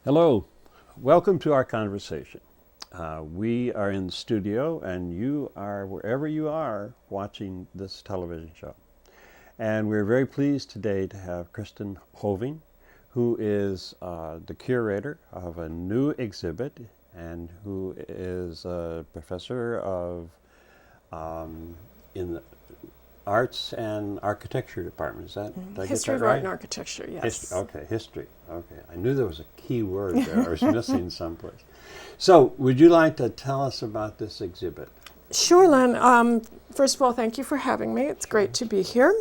Hello, welcome to our conversation. We are in the studio and you are wherever you are watching this television show. And we're very pleased today to have Kristen Hoving, who is the curator of a new exhibit and who is a professor of in the Arts and Architecture Department. Is that, did I get History that of right? Art and Architecture, yes. History. Okay, I knew there was a key word there I was missing someplace. So, would you like to tell us about this exhibit? Sure, Len. First of all, thank you for having me. It's great to be here.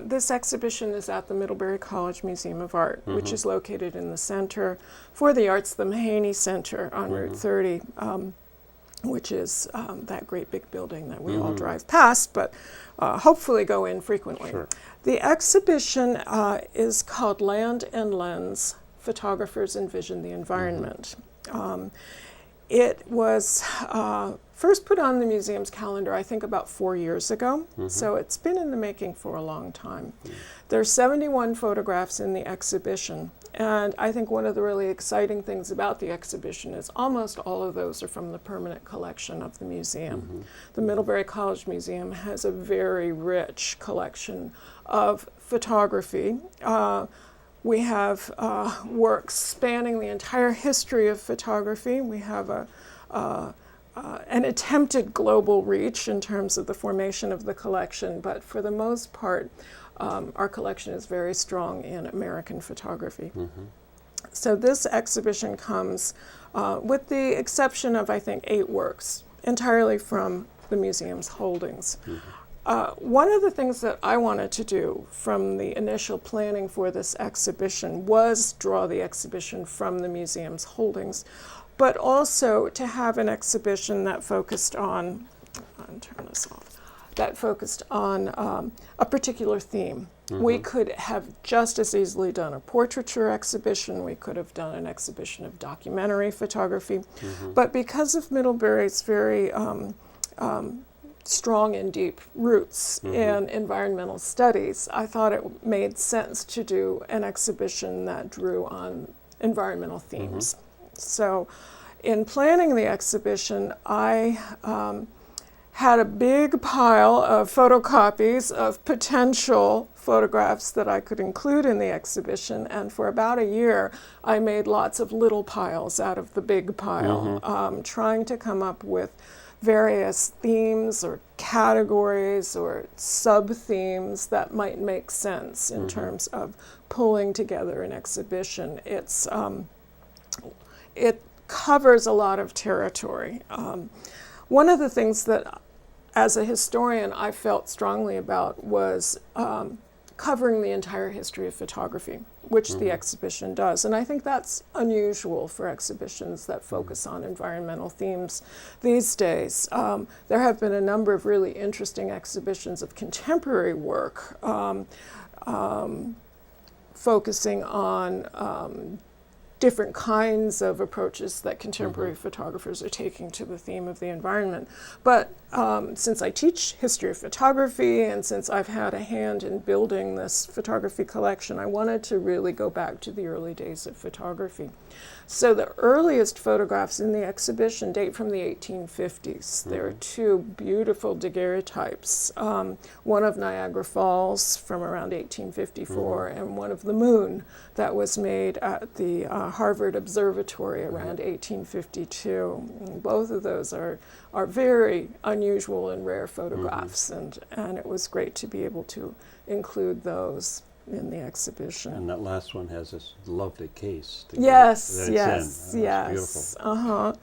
This exhibition is at the Middlebury College Museum of Art, which is located in the Center for the Arts, the Mahaney Center on Route 30, which is that great big building that we all drive past, but hopefully go in frequently. Sure. The exhibition is called Land and Lens, Photographers Envision the Environment. It was first put on the museum's calendar, I think, about 4 years ago. So it's been in the making for a long time. There's 71 photographs in the exhibition. And I think one of the really exciting things about the exhibition is almost all of those are from the permanent collection of the museum. The Middlebury College Museum has a very rich collection of photography. We have works spanning the entire history of photography. We have an attempted global reach in terms of the formation of the collection, but for the most part, our collection is very strong in American photography. So this exhibition comes with the exception of, I think, 8 works, entirely from the museum's holdings. One of the things that I wanted to do from the initial planning for this exhibition was draw the exhibition from the museum's holdings, but also to have an exhibition that focused on, turn this off, that focused on a particular theme. We could have just as easily done a portraiture exhibition. We could have done an exhibition of documentary photography. But because of Middlebury's very strong and deep roots in environmental studies, I thought it made sense to do an exhibition that drew on environmental themes. So in planning the exhibition, I had a big pile of photocopies of potential photographs that I could include in the exhibition, and for about a year I made lots of little piles out of the big pile, trying to come up with various themes or categories or sub-themes that might make sense in terms of pulling together an exhibition. It covers a lot of territory. One of the things that, as a historian, I felt strongly about was covering the entire history of photography, which the exhibition does. And I think that's unusual for exhibitions that focus on environmental themes these days. There have been a number of really interesting exhibitions of contemporary work focusing on different kinds of approaches that contemporary photographers are taking to the theme of the environment. But since I teach history of photography and since I've had a hand in building this photography collection, I wanted to really go back to the early days of photography. So the earliest photographs in the exhibition date from the 1850s. There are 2 beautiful daguerreotypes, one of Niagara Falls from around 1854 and one of the moon that was made at the Harvard Observatory around 1852. And both of those are very unusual and rare photographs, and it was great to be able to include those in the exhibition. And that last one has this lovely case. Yes. Beautiful.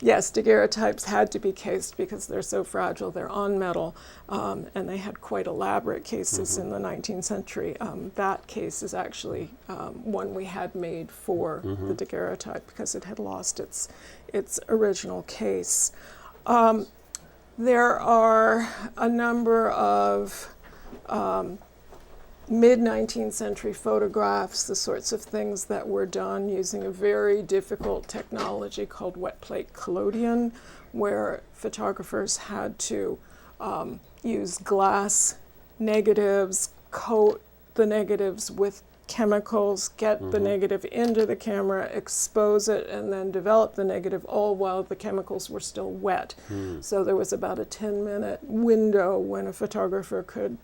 Yes, daguerreotypes had to be cased because they're so fragile. They're on metal, and they had quite elaborate cases in the 19th century. That case is actually one we had made for the daguerreotype because it had lost its original case. There are a number of mid-19th century photographs, the sorts of things that were done using a very difficult technology called wet plate collodion, where photographers had to use glass negatives, coat the negatives with chemicals, get the negative into the camera, expose it, and then develop the negative, all while the chemicals were still wet. So there was about a 10-minute window when a photographer could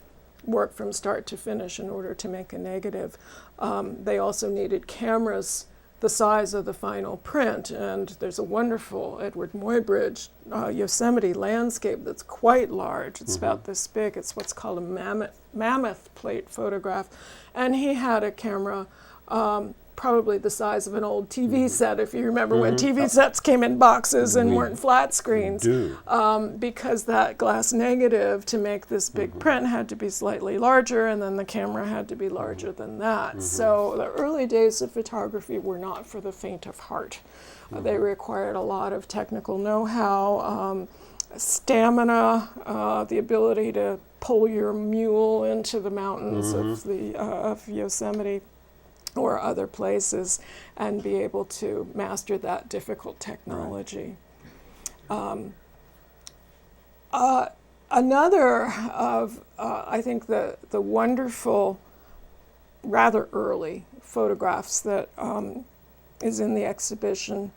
work from start to finish in order to make a negative. They also needed cameras the size of the final print, and there's a wonderful Edward Muybridge Yosemite landscape that's quite large. It's about this big. It's what's called a mammoth plate photograph, and he had a camera probably the size of an old TV set, if you remember when TV sets came in boxes and weren't flat screens, because that glass negative to make this big print had to be slightly larger, and then the camera had to be larger than that. So the early days of photography were not for the faint of heart. They required a lot of technical know-how, stamina, the ability to pull your mule into the mountains of Yosemite or other places and be able to master that difficult technology. Another of, I think, the wonderful, rather early photographs that is in the exhibition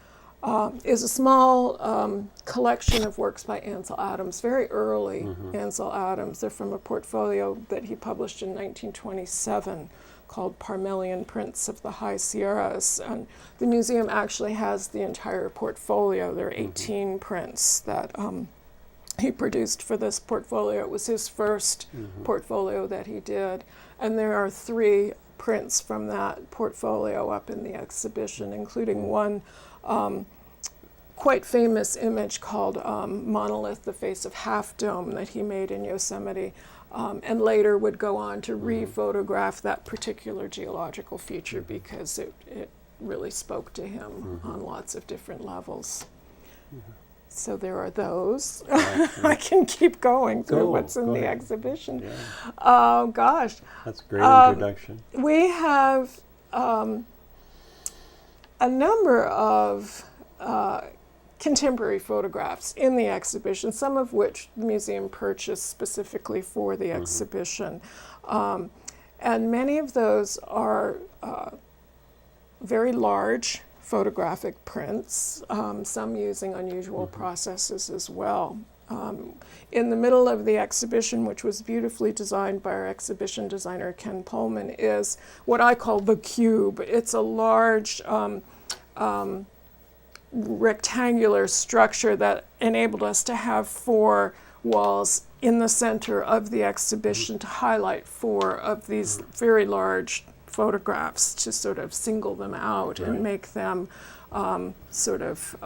is a small collection of works by Ansel Adams, very early Ansel Adams. They're from a portfolio that he published in 1927 called Parmelian Prints of the High Sierras. And the museum actually has the entire portfolio. There are 18 prints that he produced for this portfolio. It was his first portfolio that he did. And there are 3 prints from that portfolio up in the exhibition, including one quite famous image called Monolith, the Face of Half Dome, that he made in Yosemite, and later would go on to re-photograph that particular geological feature because it really spoke to him on lots of different levels. So there are those. I can keep going through what's in the exhibition. Oh, gosh. That's a great introduction. We have a number of contemporary photographs in the exhibition, some of which the museum purchased specifically for the exhibition. And many of those are very large photographic prints, some using unusual processes as well. In the middle of the exhibition, which was beautifully designed by our exhibition designer Ken Pullman, is what I call the cube. It's a large rectangular structure that enabled us to have 4 walls in the center of the exhibition to highlight 4 of these very large photographs, to sort of single them out and make them sort of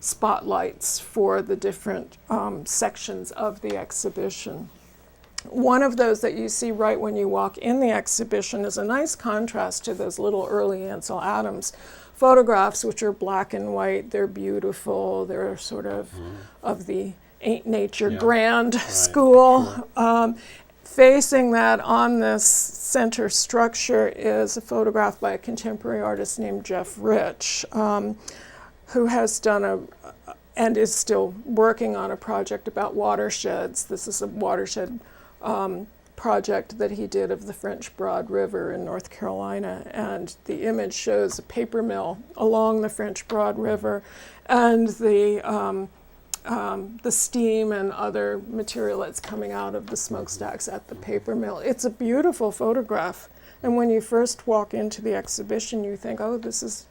spotlights for the different sections of the exhibition. One of those that you see right when you walk in the exhibition is a nice contrast to those little early Ansel Adams photographs, which are black and white. They're beautiful. They're sort of the Ain't Nature grand school. Facing that on this center structure is a photograph by a contemporary artist named Jeff Rich, who has done and is still working on a project about watersheds. This is a watershed project that he did of the French Broad River in North Carolina, and the image shows a paper mill along the French Broad River and the steam and other material that's coming out of the smokestacks at the paper mill. It's a beautiful photograph, and when you first walk into the exhibition you think, oh, this is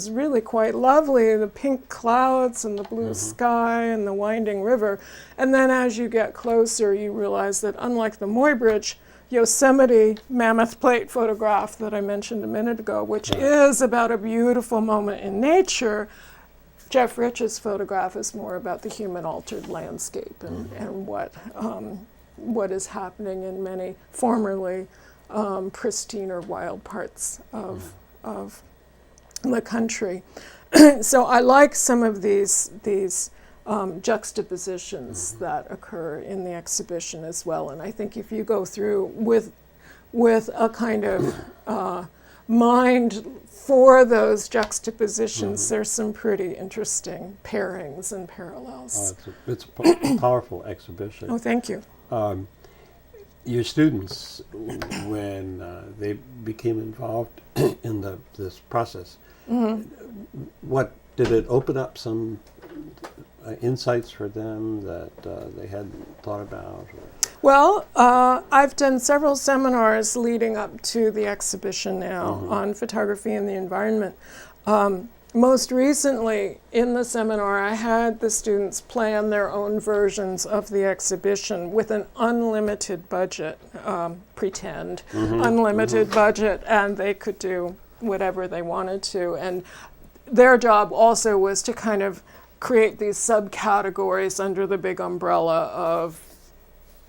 really quite lovely, the pink clouds and the blue sky and the winding river. And then as you get closer, you realize that unlike the Muybridge Yosemite mammoth plate photograph that I mentioned a minute ago, which is about a beautiful moment in nature, Jeff Rich's photograph is more about the human-altered landscape and what is happening in many formerly pristine or wild parts of the country. So I like some of these juxtapositions that occur in the exhibition as well. And I think if you go through with a kind of mind for those juxtapositions, there's some pretty interesting pairings and parallels. It's a powerful exhibition. Oh, thank you. your students, when they became involved in this process, what did it open up some insights for them that they hadn't thought about? Well, I've done several seminars leading up to the exhibition now on photography and the environment. Most recently, in the seminar, I had the students plan their own versions of the exhibition with an unlimited budget, unlimited budget, and they could do whatever they wanted to. And their job also was to kind of create these subcategories under the big umbrella of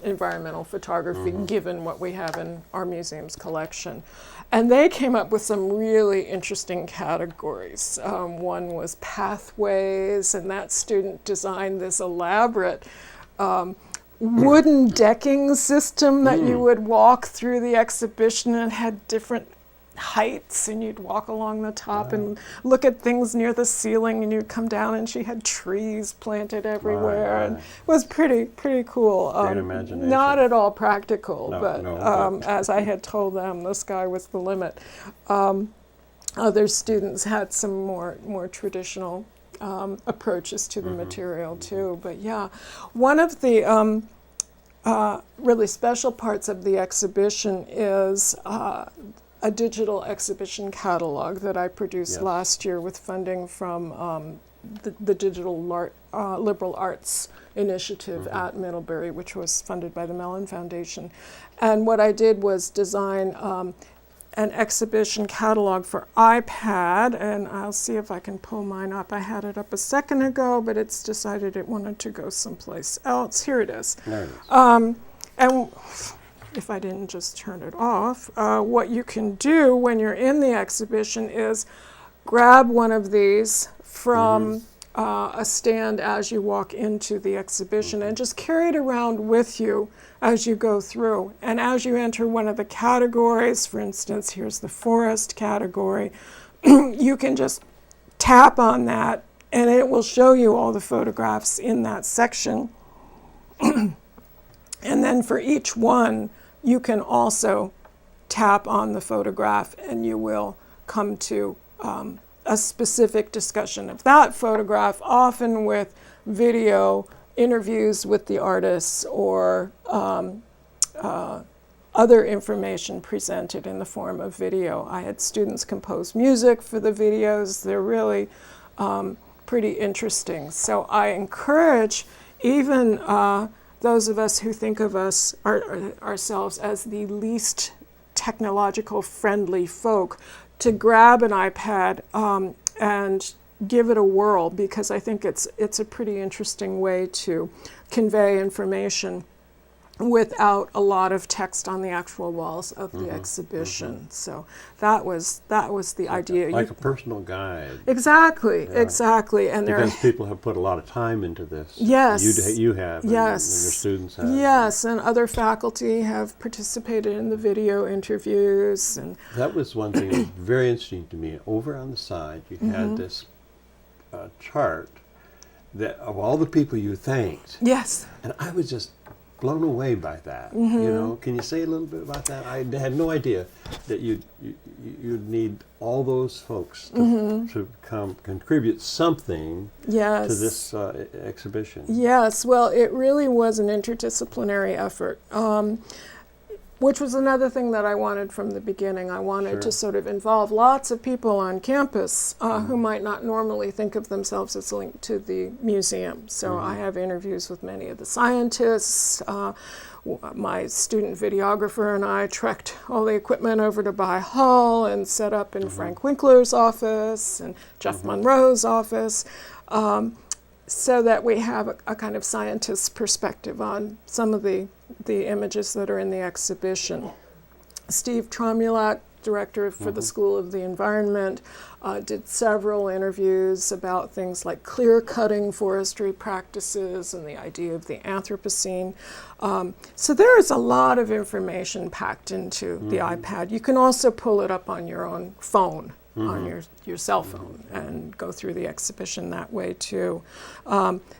environmental photography, given what we have in our museum's collection. And they came up with some really interesting categories. One was pathways, and that student designed this elaborate wooden decking system that you would walk through the exhibition, and had different heights, and you'd walk along the top and look at things near the ceiling, and you'd come down and she had trees planted everywhere. And it was pretty cool. Great imagination. Not at all practical, but no. as I had told them, the sky was the limit. Other students had some more traditional approaches to the material too. But yeah, one of the really special parts of the exhibition is a digital exhibition catalog that I produced last year with funding from the Digital Liberal Arts Initiative at Middlebury, which was funded by the Mellon Foundation. And what I did was design an exhibition catalog for iPad, and I'll see if I can pull mine up. I had it up a second ago, but it's decided it wanted to go someplace else. Here it is. There it is. And if I didn't just turn it off, what you can do when you're in the exhibition is grab one of these from a stand as you walk into the exhibition and just carry it around with you as you go through. And as you enter one of the categories, for instance, here's the forest category, you can just tap on that and it will show you all the photographs in that section. And then for each one, you can also tap on the photograph and you will come to a specific discussion of that photograph, often with video interviews with the artists or other information presented in the form of video. I had students compose music for the videos. They're really pretty interesting. So I encourage even those of us who think of ourselves as the least technological friendly folk to grab an iPad and give it a whirl, because I think it's a pretty interesting way to convey information without a lot of text on the actual walls of the exhibition. So that was the idea. Like a personal guide. Exactly. And because people have put a lot of time into this. Yes. You have. And your students have. Yes, and other faculty have participated in the video interviews. And that was one thing that was very interesting to me. Over on the side, you had this chart that of all the people you thanked. Yes. And I was just blown away by that. You know, can you say a little bit about that? I had no idea that you'd need all those folks to contribute something to this exhibition. Yes, well, it really was an interdisciplinary effort, which was another thing that I wanted from the beginning. I wanted to sort of involve lots of people on campus who might not normally think of themselves as linked to the museum. So I have interviews with many of the scientists. My student videographer and I trekked all the equipment over to By Hall and set up in Frank Winkler's office and Jeff Monroe's office, so that we have a kind of scientist's perspective on some of the images that are in the exhibition. Steve Tromulak, director for the School of the Environment, did several interviews about things like clear-cutting forestry practices and the idea of the Anthropocene. So there is a lot of information packed into the iPad. You can also pull it up on your own phone, on your cell phone, and go through the exhibition that way too.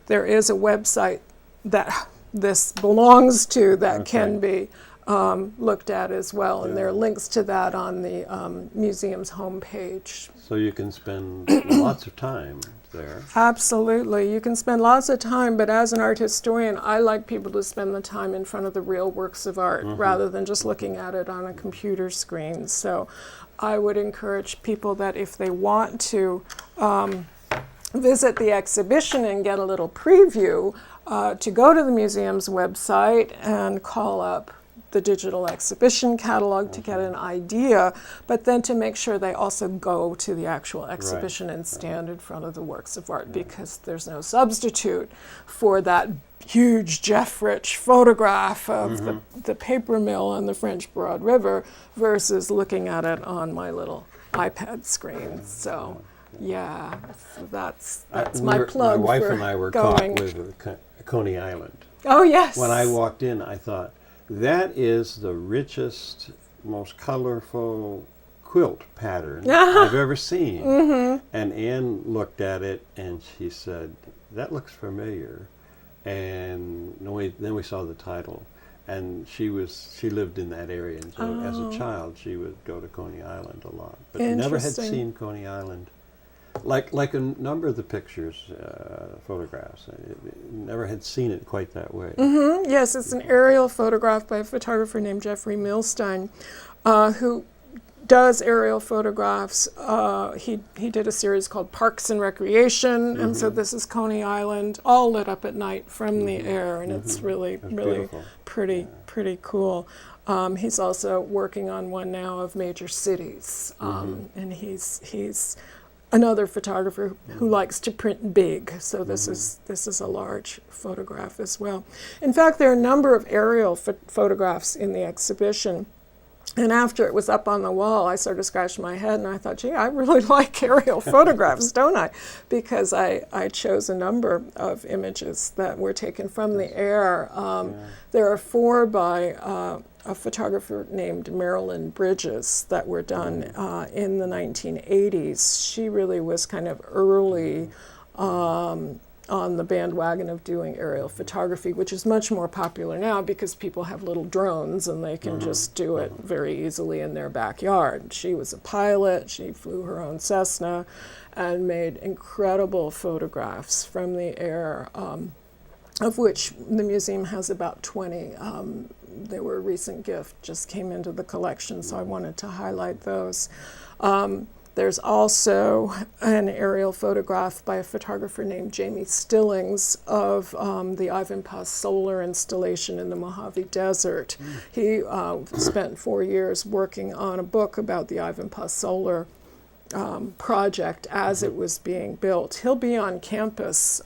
There is a website that this belongs to that can be looked at as well, and there are links to that on the museum's homepage. So you can spend lots of time there. Absolutely. You can spend lots of time, but as an art historian, I like people to spend the time in front of the real works of art rather than just looking at it on a computer screen. So I would encourage people that if they want to visit the exhibition and get a little preview, to go to the museum's website and call up the digital exhibition catalog to get an idea, but then to make sure they also go to the actual exhibition and stand in front of the works of art, because there's no substitute for that huge Jeff Rich photograph of the paper mill on the French Broad River versus looking at it on my little iPad screen. So yeah, so that's my plug. My wife for and I were going. caught with Coney Island. Oh yes. When I walked in, I thought, that is the richest, most colorful quilt pattern I've ever seen. And Anne looked at it and she said, that looks familiar. And then we saw the title. And she lived in that area, and so as a child she would go to Coney Island a lot. But never had seen Coney Island. Like a number of the pictures, photographs, never had seen it quite that way. Yes, it's an aerial photograph by a photographer named Jeffrey Milstein, who does aerial photographs. He did a series called Parks and Recreation, and so this is Coney Island, all lit up at night from the air, and it's really beautiful. pretty cool. He's also working on one now of major cities, and he's another photographer who likes to print big, so this is a large photograph as well. In fact, there are a number of aerial photographs in the exhibition, and after it was up on the wall, I sort of scratched my head and I thought, gee, I really like aerial photographs, don't I? Because I chose a number of images that were taken from the air. There are 4 by a photographer named Marilyn Bridges that were done in the 1980s. She really was kind of early on the bandwagon of doing aerial photography, which is much more popular now because people have little drones and they can just do it very easily in their backyard. She was a pilot. She flew her own Cessna and made incredible photographs from the air, of which the museum has about 20. They were a recent gift, just came into the collection, so I wanted to highlight those. There's also an aerial photograph by a photographer named Jamie Stillings of the Ivanpah solar installation in the Mojave Desert. He spent 4 years working on a book about the Ivanpah solar project as it was being built. He'll be on campus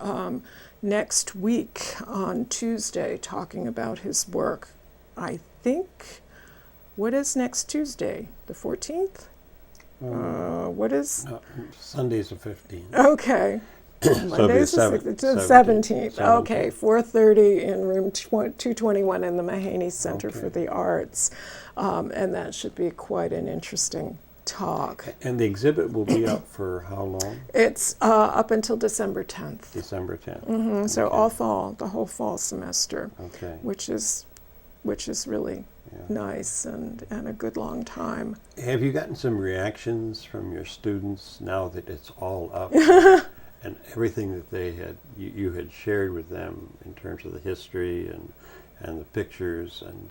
next week on Tuesday talking about his work. I think, what is next Tuesday? The 14th? What is? Sunday's the 15th. Okay. Monday's the 17th. Okay, 4:30 in room 221 in the Mahaney Center for the Arts. And that should be quite an interesting talk. And the exhibit will be up for how long? It's up until December 10th. December 10th. So all fall, the whole fall semester, Okay. which is really nice and a good long time. Have you gotten some reactions from your students now that it's all up and everything that you had shared with them in terms of the history and the pictures, and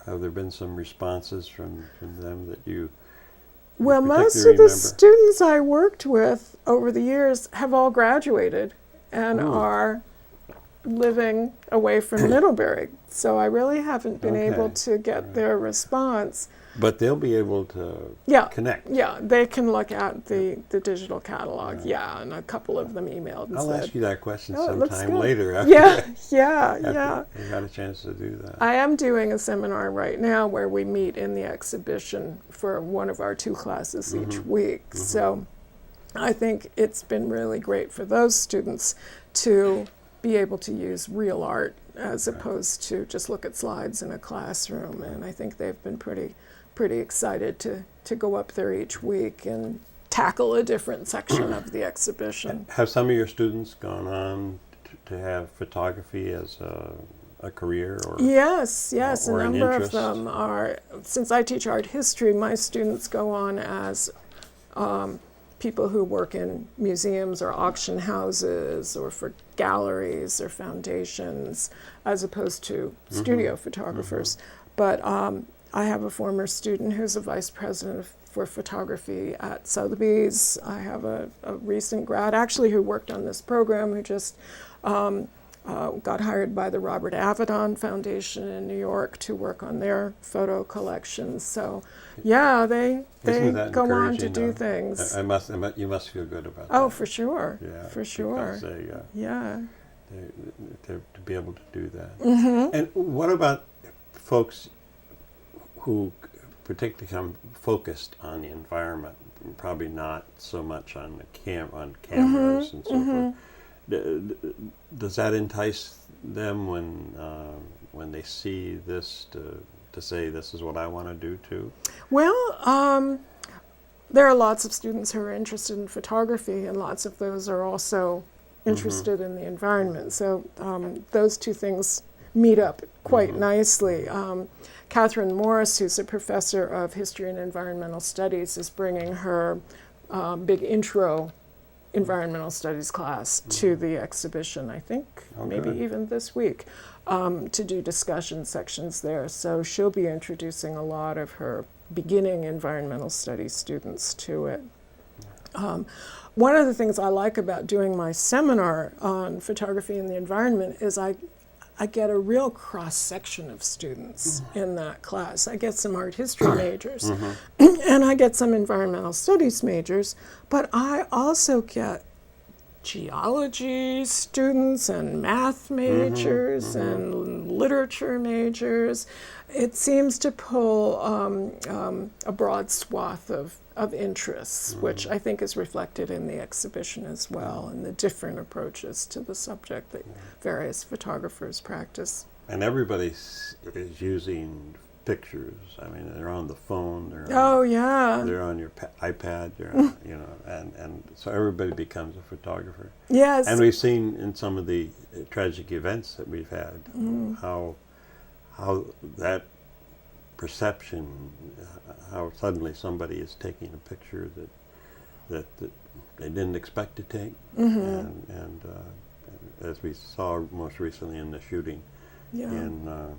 have there been some responses from them that you Well, most of the students I worked with over the years have all graduated and are living away from Middlebury, so I really haven't been able to get their response. But they'll be able to connect. Yeah, they can look at the digital catalog, and a couple of them emailed and I'll said, ask you that question "Oh, it looks sometime good." later. After Yeah. You got a chance to do that. I am doing a seminar right now where we meet in the exhibition for one of our 2 classes each week. So I think it's been really great for those students to be able to use real art as opposed to just look at slides in a classroom. And I think they've been pretty excited to go up there each week and tackle a different section of the exhibition. Have some of your students gone on to have photography as a a career or yes, or a an number of interest? them are. Since I teach art history, my students go on as people who work in museums or auction houses or for galleries or foundations, as opposed to studio photographers. But I have a former student who's a vice president for photography at Sotheby's. I have a recent grad, actually, who worked on this program, who just got hired by the Robert Avedon Foundation in New York to work on their photo collections. So, yeah, they go on to do things. You must feel good about that. Oh, for sure. Yeah, for sure. Because they, Yeah. to be able to do that. Mm-hmm. And what about folks who particularly come focused on the environment, probably not so much on the cameras and so forth? Does that entice them when they see this to say, this is what I want to do too? Well, there are lots of students who are interested in photography, and lots of those are also interested in the environment. So those two things meet up quite nicely. Catherine Morris, who's a professor of history and environmental studies, is bringing her big intro environmental studies class to the exhibition, I think, maybe even this week, to do discussion sections there. So she'll be introducing a lot of her beginning environmental studies students to it. One of the things I like about doing my seminar on photography and the environment is I get a real cross-section of students in that class. I get some art history majors, and I get some environmental studies majors, but I also get geology students and math majors and literature majors. It seems to pull a broad swath of interests, which I think is reflected in the exhibition as well, and the different approaches to the subject that various photographers practice. And everybody is using pictures. I mean, they're on the phone. They're on your iPad. They're on, and so everybody becomes a photographer. Yes. And we've seen in some of the tragic events that we've had how that perception, how suddenly somebody is taking a picture that they didn't expect to take, and as we saw most recently in the shooting in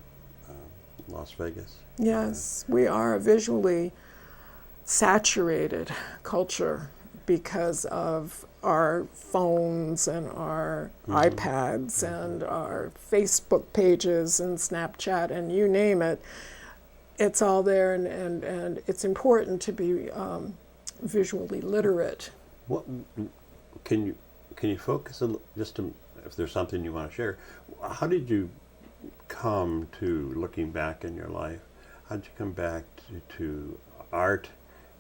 Las Vegas. Yes, we are a visually saturated culture because of our phones and our iPads and our Facebook pages and Snapchat and you name it. It's all there, and it's important to be visually literate. What can you focus if there's something you want to share? How did you come to looking back in your life? How did you come back to art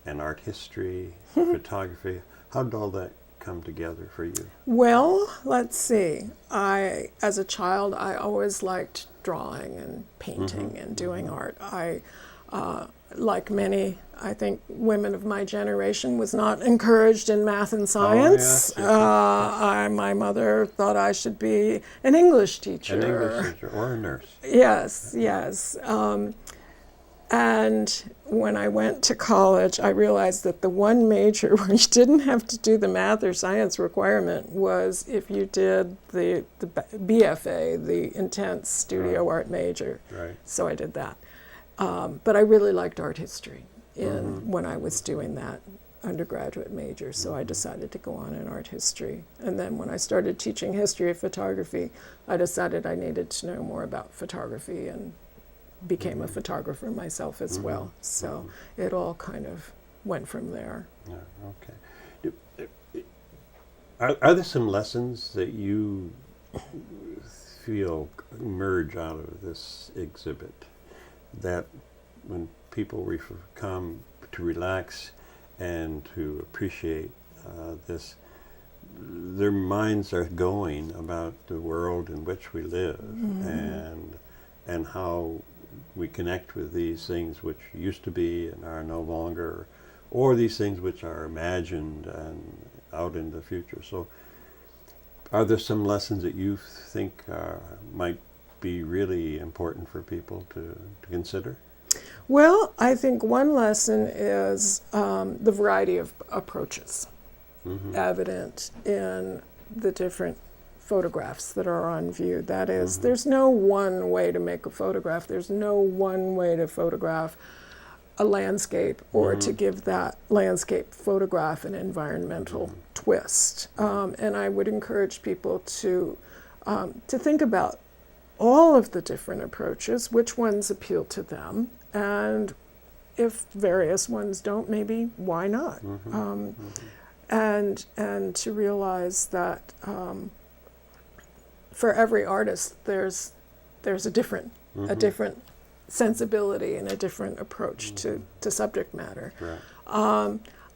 and art history, photography? How did all that come together for you? Well, let's see. As a child, I always liked drawing and painting and doing art. I, like many, I think, women of my generation, was not encouraged in math and science. My mother thought I should be an English teacher. An English teacher or a nurse. Yes. And when I went to college, I realized that the one major where you didn't have to do the math or science requirement was if you did the BFA, the intense studio art major. Right. So I did that. But I really liked art history when I was doing that undergraduate major, so I decided to go on in art history. And then when I started teaching history of photography, I decided I needed to know more about photography and became a photographer myself as well. So it all kind of went from there. Yeah, okay. Are there some lessons that you feel emerge out of this exhibit that when people come to relax and to appreciate this, their minds are going about the world in which we live and how we connect with these things which used to be and are no longer, or these things which are imagined and out in the future. So are there some lessons that you think might be really important for people to consider? Well, I think one lesson is the variety of approaches evident in the different photographs that are on view. That is, there's no one way to make a photograph. There's no one way to photograph a landscape or to give that landscape photograph an environmental twist. And I would encourage people to think about all of the different approaches, which ones appeal to them, and if various ones don't, maybe why not? And to realize that for every artist, there's a different sensibility and a different approach to subject matter. Right.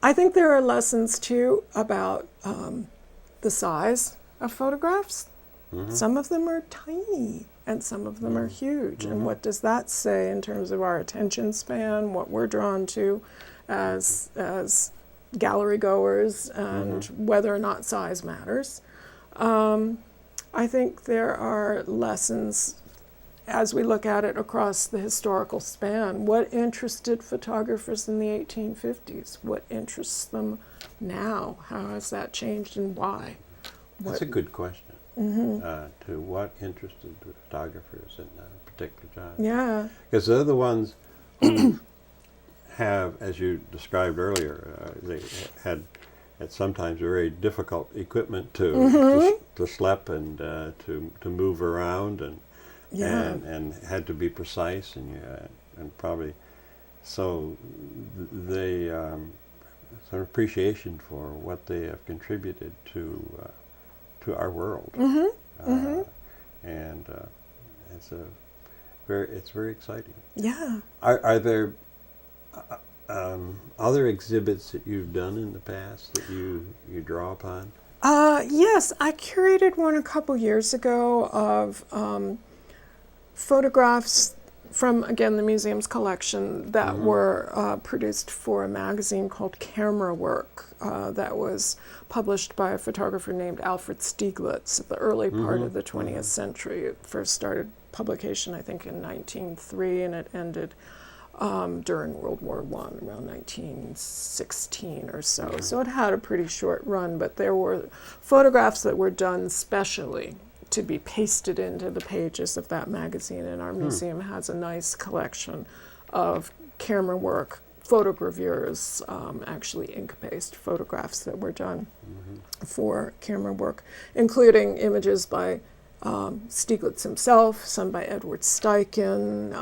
I think there are lessons too about the size of photographs. Some of them are tiny and some of them are huge. And what does that say in terms of our attention span, what we're drawn to as gallery goers, and whether or not size matters? I think there are lessons as we look at it across the historical span. What interested photographers in the 1850s? What interests them now? How has that changed and why? That's a good question. To what interested the photographers in a particular time? Yeah. Because they're the ones who have, as you described earlier, they had sometimes very difficult equipment to schlep and to move around and had to be precise and probably so they some appreciation for what they have contributed to our world, and it's very exciting. Yeah. Are there other exhibits that you've done in the past that you draw upon? Yes, I curated one a couple years ago of photographs from, again, the museum's collection that were produced for a magazine called Camera Work that was published by a photographer named Alfred Stieglitz at the early part of the 20th century. It first started publication, I think, in 1903, and it ended during World War I, around 1916 or so. So it had a pretty short run, but there were photographs that were done specially to be pasted into the pages of that magazine, and our museum has a nice collection of Camera Work photogravures, actually ink-based photographs that were done for Camera Work, including images by Stieglitz himself, some by Edward Steichen,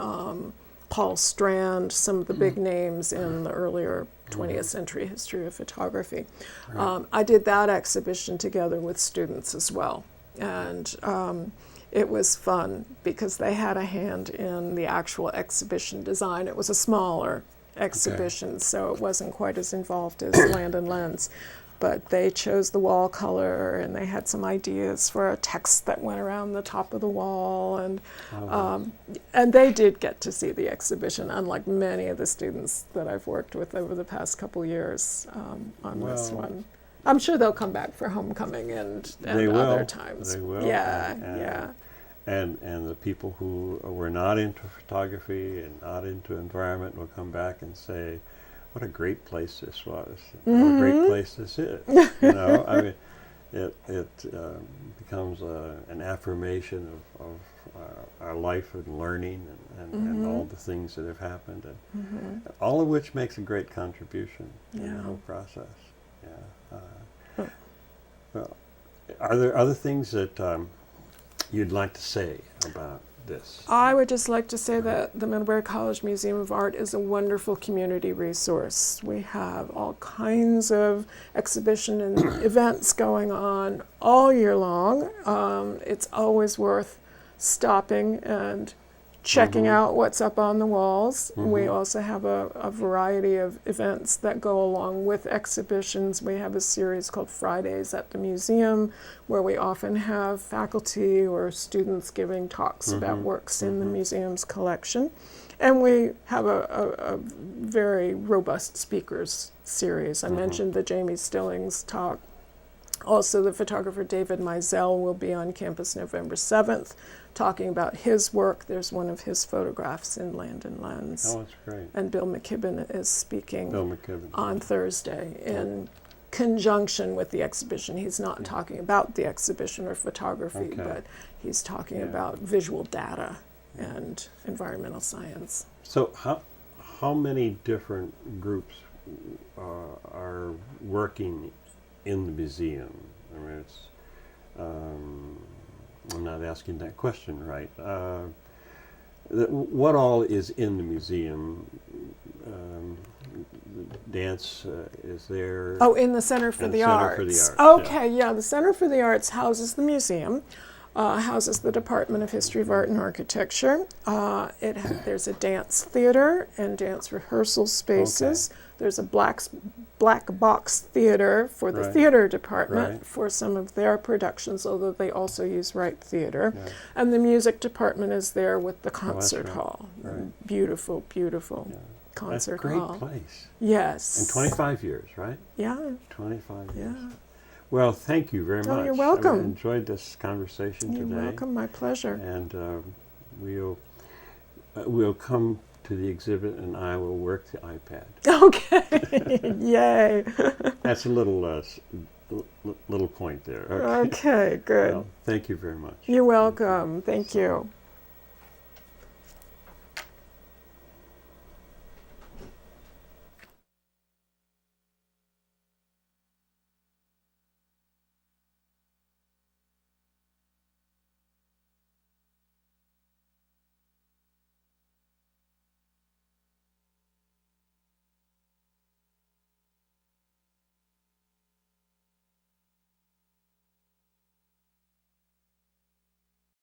Paul Strand, some of the big names in the earlier 20th century history of photography. I did that exhibition together with students as well. And it was fun because they had a hand in the actual exhibition design. It was a smaller exhibition, so it wasn't quite as involved as Land and Lens. But they chose the wall color, and they had some ideas for a text that went around the top of the wall, and they did get to see the exhibition, unlike many of the students that I've worked with over the past couple years on this one. I'm sure they'll come back for homecoming and other times. They will. Yeah. And the people who were not into photography and not into environment will come back and say, "What a great place this was! What a great place this is!" You know, I mean, it becomes an affirmation of our life and learning and all the things that have happened, and all of which makes a great contribution in the whole process. Yeah. Well, are there other things that you'd like to say about this? I would just like to say that the Middlebury College Museum of Art is a wonderful community resource. We have all kinds of exhibition and events going on all year long. It's always worth stopping and checking out what's up on the walls. We also have a variety of events that go along with exhibitions. We have a series called Fridays at the Museum, where we often have faculty or students giving talks about works in the museum's collection. And we have a very robust speakers series. I mentioned the Jamie Stillings talk Also, the photographer David Mizell will be on campus November 7th talking about his work. There's one of his photographs in Land and Lens. Oh, that's great. And Bill McKibben is speaking Bill McKibben. on Thursday in conjunction with the exhibition. He's not talking about the exhibition or photography, Okay. but he's talking about visual data and environmental science. So how many different groups are working in the museum? I mean, it's, I'm not asking that question right. What all is in the museum? Dance is there? Oh, in the Center for the Arts. Center for the Arts. Okay, yeah, the Center for the Arts houses the museum, houses the Department of History of Art and Architecture. There's a dance theater and dance rehearsal spaces. Okay. There's a black box theater for the Right. theater department Right. for some of their productions, although they also use Wright Theater. Yeah. And the music department is there with the concert right. hall. Right. Beautiful, beautiful Yeah. concert That's a great hall. place. Yes. And 25 years, right? Yeah. 25 years. Yeah. Well, thank you very Oh, much. you're welcome. I enjoyed this conversation You're today. welcome. My pleasure. And we'll come to the exhibit, and I will work the iPad. Okay. Yay. That's a little point there. Okay, good. Well, thank you very much. You're welcome. Thank you.